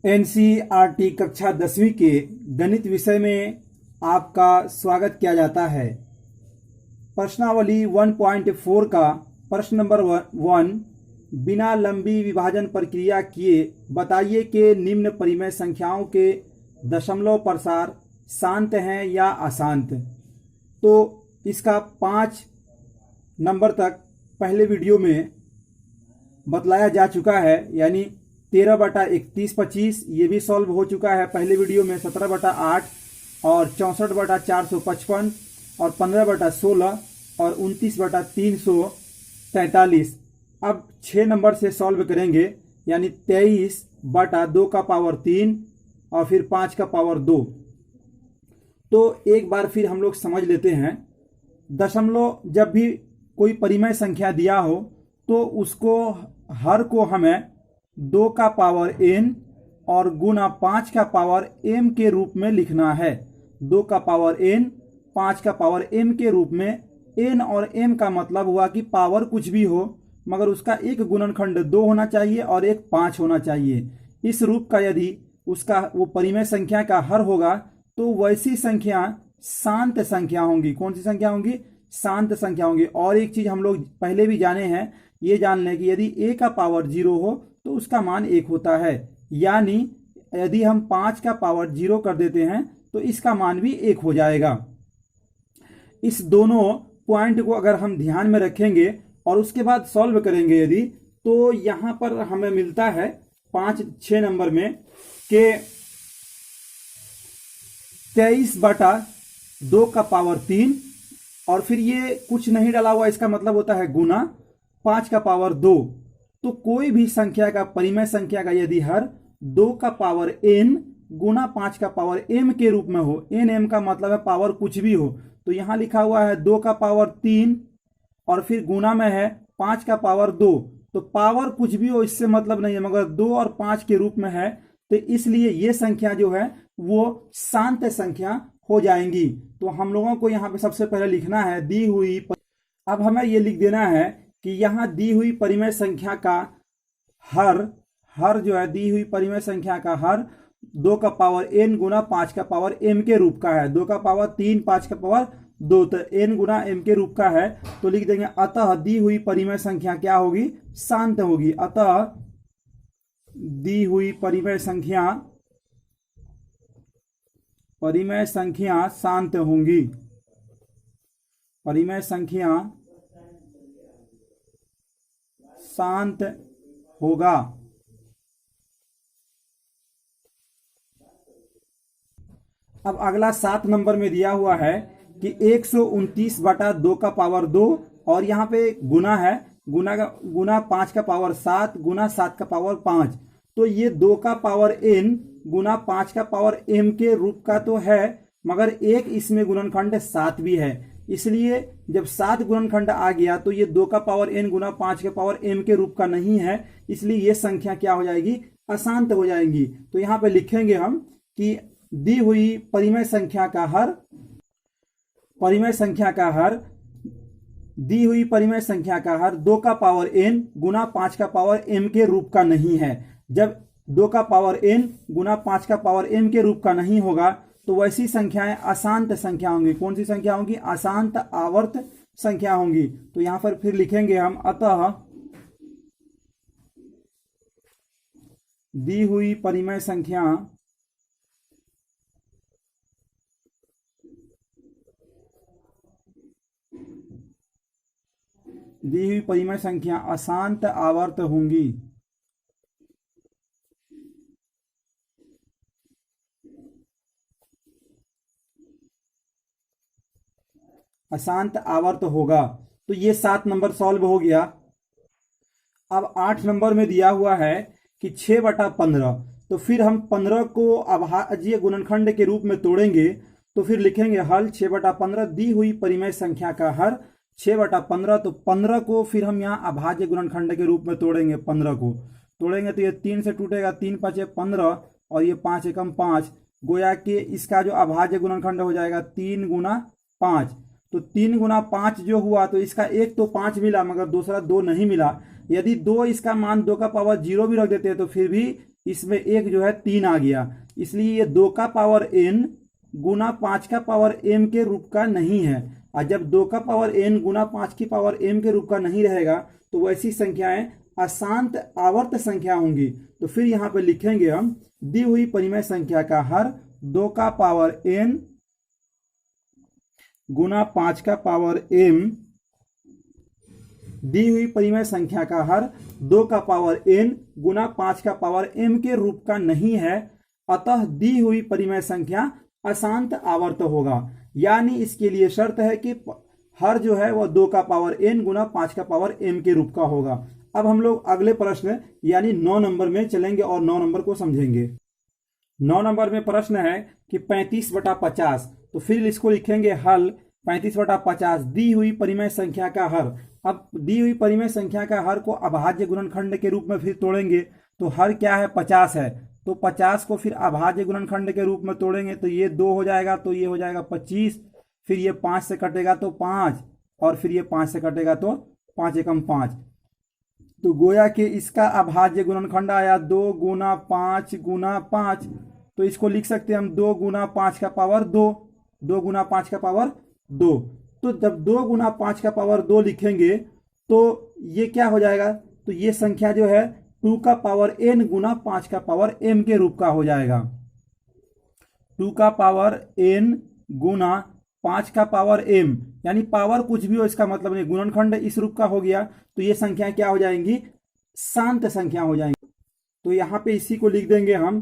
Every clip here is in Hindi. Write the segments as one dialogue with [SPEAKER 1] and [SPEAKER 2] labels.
[SPEAKER 1] एनसीईआरटी कक्षा 10वीं के गणित विषय में आपका स्वागत किया जाता है। प्रश्नावली 1.4 का प्रश्न नंबर 1, बिना लंबी विभाजन प्रक्रिया किए बताइए कि निम्न परिमेय संख्याओं के दशमलव प्रसार शांत हैं या अशांत। तो इसका 5 नंबर तक पहले वीडियो में बतलाया जा चुका है, यानी 13/3125 ये भी सॉल्व हो चुका है पहले वीडियो में, 17/8 और 64/455 और 15/16 और 29/343। अब 6 नंबर से सॉल्व करेंगे, यानी 23/2⁻³ और फिर 5⁻²। तो एक बार फिर हम लोग समझ लेते हैं, दशमलव जब भी कोई परिमेय संख्या दिया हो तो उसको हर को हमें 2⁻n और गुना 5⁻m के रूप में लिखना है। 2⁻n 5⁻m के रूप में। n और m का मतलब हुआ कि पावर कुछ भी हो मगर उसका एक गुणनखंड 2 होना चाहिए और एक 5 होना चाहिए। इस रूप का यदि उसका वो परिमेय संख्या का हर होगा तो वैसी संख्या शांत संख्या होंगी। कौन सी संख्या होंगी? शांत संख्या होंगी। और एक चीज हम लोग पहले भी जाने हैं, ये जान लें कि यदि a का पावर 0 हो तो उसका मान 1 होता है, यानी यदि हम 5 का पावर 0 कर देते हैं तो इसका मान भी 1 हो जाएगा। इस दोनों पॉइंट को अगर हम ध्यान में रखेंगे और उसके बाद सॉल्व करेंगे यदि, तो यहां पर हमें मिलता है 6 नंबर में कि 23/2⁻³ और फिर ये कुछ नहीं डाला हुआ, इसका मतलब होता है गुना 5⁻²। तो कोई भी संख्या का परिमेय संख्या का यदि हर 2⁻n गुना 5⁻m के रूप में हो, n m का मतलब है पावर कुछ भी हो, तो यहां लिखा हुआ है 2⁻³ और फिर गुना में है 5⁻²। तो पावर कुछ भी हो इससे मतलब नहीं है, मगर 2 और 5 के रूप में है, तो इसलिए ये संख्या जो है वो शांत संख्या हो जाएंगी। तो हम लोगों को यहाँ पे सबसे पहले लिखना है दी हुई, अब हमें ये लिख देना है कि यहाँ दी हुई परिमेय संख्या का हर जो है, दी हुई परिमेय संख्या का हर 2⁻n गुना 5⁻m के रूप का है। 2⁻3 5⁻2 तो n गुना m के रूप का है, तो लिख देंगे अतः दी हुई परिमेय संख्या क्या होगी? शांत होगी। अतः दी हुई परिमेय संख्या शांत होंगी। परिमेय संख्या शांत होगा। अब अगला 7 नंबर में दिया हुआ है कि 129/2⁻² और यहाँ पे गुना है, गुना 5⁻7 गुना 7⁻5। तो ये 2⁻n गुना 5⁻m के रूप का तो है, मगर एक इसमें गुणनखंड 7 भी है, इसलिए जब 7 गुणनखंड आ गया तो ये 2⁻n गुना 5⁻m के रूप का नहीं है, इसलिए ये संख्या क्या हो जाएगी? अशांत हो जाएंगी। तो यहाँ पे लिखेंगे हम कि दी हुई परिमेय संख्या का हर दी हुई परिमेय संख्या का हर 2⁻n गुना 5⁻m के रूप का नहीं है। जब 2⁻n गुना 5⁻m के रूप का नहीं होगा तो वैसी संख्याएं अशांत संख्या होंगी। कौन सी संख्या होंगी? अशांत आवर्त संख्या होंगी। तो यहां पर फिर लिखेंगे हम अतः दी हुई परिमेय संख्या अशांत आवर्त होंगी। अशांत आवर्त होगा। तो ये 7 नंबर सॉल्व हो गया। अब 8 नंबर में दिया हुआ है कि 6/15, तो फिर हम 15 को अभाज्य गुणनखंड के रूप में तोड़ेंगे, तो फिर लिखेंगे हल 6/15 दी हुई परिमेय संख्या का हर 6/15। तो 15 को फिर हम यहाँ अभाज्य गुणनखंड के रूप में तोड़ेंगे। 15 को तोड़ेंगे तो ये 3 से टूटेगा, 3 × 5 = 15 और ये 5 × 5, गोया कि इसका जो अभाज्य गुणनखंड हो जाएगा 3 गुना 5। तो 3 गुना 5 जो हुआ तो इसका एक तो 5 मिला मगर दूसरा 2 नहीं मिला। यदि 2 इसका मान 2 का पावर 0 भी रख देते हैं तो फिर भी इसमें एक जो है 3 आ गया, इसलिए ये 2 का पावर n गुना 5 का पावर m के रूप का नहीं है। और जब 2 का पावर n गुना 5 की पावर m के रूप का नहीं रहेगा तो वैसी संख्याएं अशांत आवर्त संख्या होंगी। तो फिर यहाँ पे लिखेंगे हम दी हुई परिमेय संख्या का हर 2 का पावर n गुना 5 का पावर m, दी हुई परिमेय संख्या का हर 2 का पावर n गुना 5 का पावर m के रूप का नहीं है, अतः दी हुई परिमेय संख्या अशांत आवर्त होगा। यानी इसके लिए शर्त है कि हर जो है वह 2 का पावर n गुना 5 का पावर m के रूप का होगा। अब हम लोग अगले प्रश्न यानी 9 नंबर में चलेंगे और 9 नंबर को समझेंगे। 9 नंबर में प्रश्न है कि 35/50, तो फिर इसको लिखेंगे हल 35/50 दी हुई परिमेय संख्या का हर। अब दी हुई परिमेय संख्या का हर को अभाज्य गुणनखंड के रूप में फिर तोड़ेंगे, तो हर क्या है 50 है, तो 50 को फिर अभाज्य गुणनखंड के रूप में तोड़ेंगे तो ये 2 हो जाएगा, तो ये हो जाएगा 25, फिर ये 5 से कटेगा तो 5, और फिर ये 5 से कटेगा तो 5 एकम 5। तो गोया कि इसका अभाज्य गुणनखंड आया 2 गुना 5 गुना 5, तो इसको लिख सकते हैं हम 2 गुना 5 का पावर 2, 2 गुना 5 का पावर 2। तो जब 2 गुना 5 का पावर 2 लिखेंगे तो ये क्या हो जाएगा, तो ये संख्या जो है 2 का पावर n गुना 5 का पावर m के रूप का हो जाएगा। 2 का पावर n गुना 5 का पावर m, यानी पावर कुछ भी हो इसका मतलब नहीं, गुणनखंड इस रूप का हो गया, तो ये संख्या क्या हो जाएंगी, शांत संख्या हो जाएंगी। तो यहाँ पे इसी को लिख देंगे हम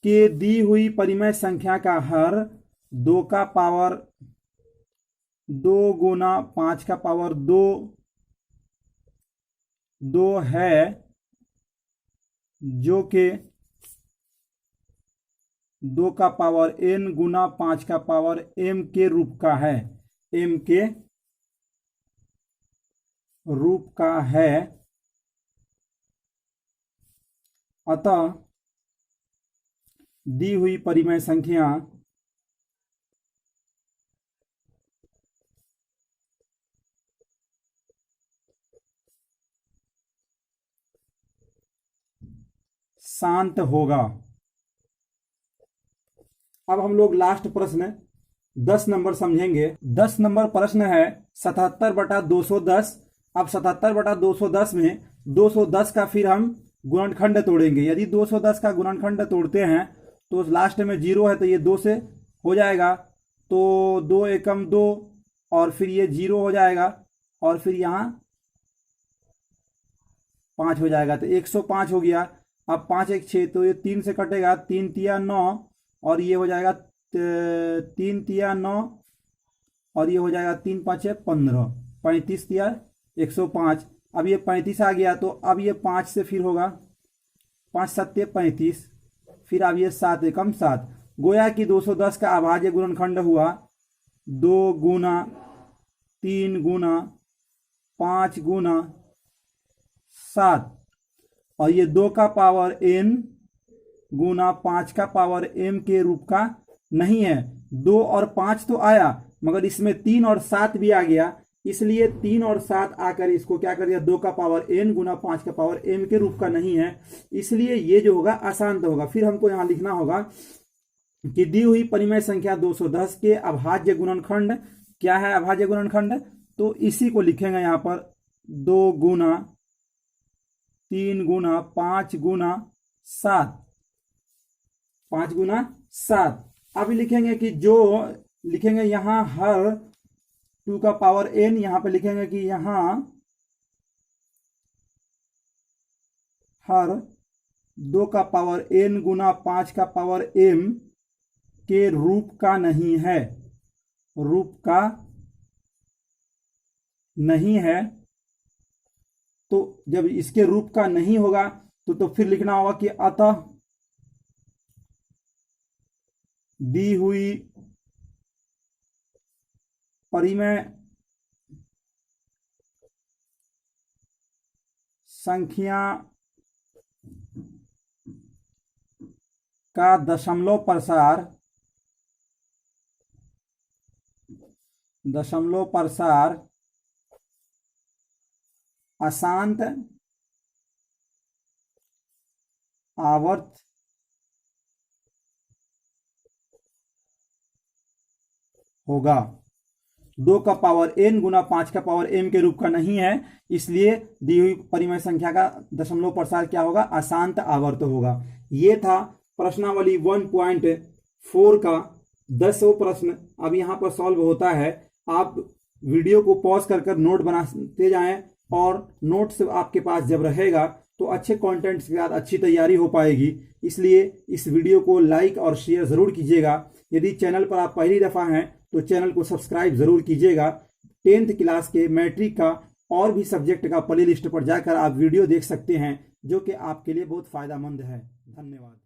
[SPEAKER 1] कि दी हुई परिमेय संख्या का हर 2 का पावर 2 गुना 5 का पावर 2 है, जो कि 2 का पावर n गुना 5 का पावर m के रूप का है, m के रूप का है। अतः दी हुई परिमेय संख्या शांत होगा। अब हम लोग लास्ट प्रश्न 10 नंबर समझेंगे। 10 नंबर प्रश्न है 77/210। अब 77/210 में 210 का फिर हम गुणनखंड तोड़ेंगे। यदि 210 का गुणनखंड तोड़ते हैं तो लास्ट में 0 है तो ये 2 से हो जाएगा, तो 2 एकम 2, और फिर ये 0 हो जाएगा, और फिर यहाँ 5 हो जाएगा, तो 105 हो गया। अब 5 1 6, तो ये 3 से कटेगा, 3 तिया 9, और ये हो जाएगा 3 तिया 9, और ये हो जाएगा 3 5 15, 35 तिया 105। अब ये 35 आ गया, तो अब ये 5 से फिर होगा 5 7 35, फिर अब ये 7 एकम 7। गोया कि 210 का अभाज्य गुणनखंड हुआ 2 गुना 3 गुना 5 गुना 7, और ये 2 का पावर n गुना 5 का पावर m के रूप का नहीं है। 2 और 5 तो आया, मगर इसमें 3 और 7 भी आ गया, इसलिए 3 और 7 आकर इसको क्या कर दिया, 2 का पावर n गुना 5 का पावर m के रूप का नहीं है, इसलिए ये जो होगा अशांत होगा। फिर हमको यहाँ लिखना होगा कि दी हुई परिमेय संख्या 210 के अभाज्य गुणनखंड क्या है, अभाज्य गुणनखंड, तो इसी को लिखेंगे यहाँ पर 2 गुना 3 गुना 5 गुना 7, 5 गुना 7। अब लिखेंगे कि जो लिखेंगे यहाँ हर 2 का पावर n, यहाँ पे लिखेंगे कि यहाँ हर 2 का पावर n गुना 5 का पावर m के रूप का नहीं है, रूप का नहीं है। तो जब इसके रूप का नहीं होगा तो फिर लिखना होगा कि अतः दी हुई परिमेय संख्या का दशमलव प्रसार अशांत आवर्त होगा। 2 का पावर n गुना 5 का पावर m के रूप का नहीं है, इसलिए दी हुई परिमेय संख्या का दशमलव प्रसार क्या होगा, अशांत आवर्त होगा। ये था प्रश्नावली 1.4 का 10वां प्रश्न। अब यहाँ पर सॉल्व होता है। आप वीडियो को पॉज कर नोट बनाते जाएं, और नोट से आपके पास जब रहेगा तो अच्छे कंटेंट्स के साथ अच्छी तैयारी हो पाएगी। इसलिए इस वीडियो को लाइक और शेयर जरूर कीजिएगा। यदि चैनल पर आप पहली दफा हैं तो चैनल को सब्सक्राइब जरूर कीजिएगा। 10th क्लास के मैट्रिक का और भी सब्जेक्ट का प्ले लिस्ट पर जाकर आप वीडियो देख सकते हैं, जो कि आपके लिए बहुत फायदेमंद है। धन्यवाद।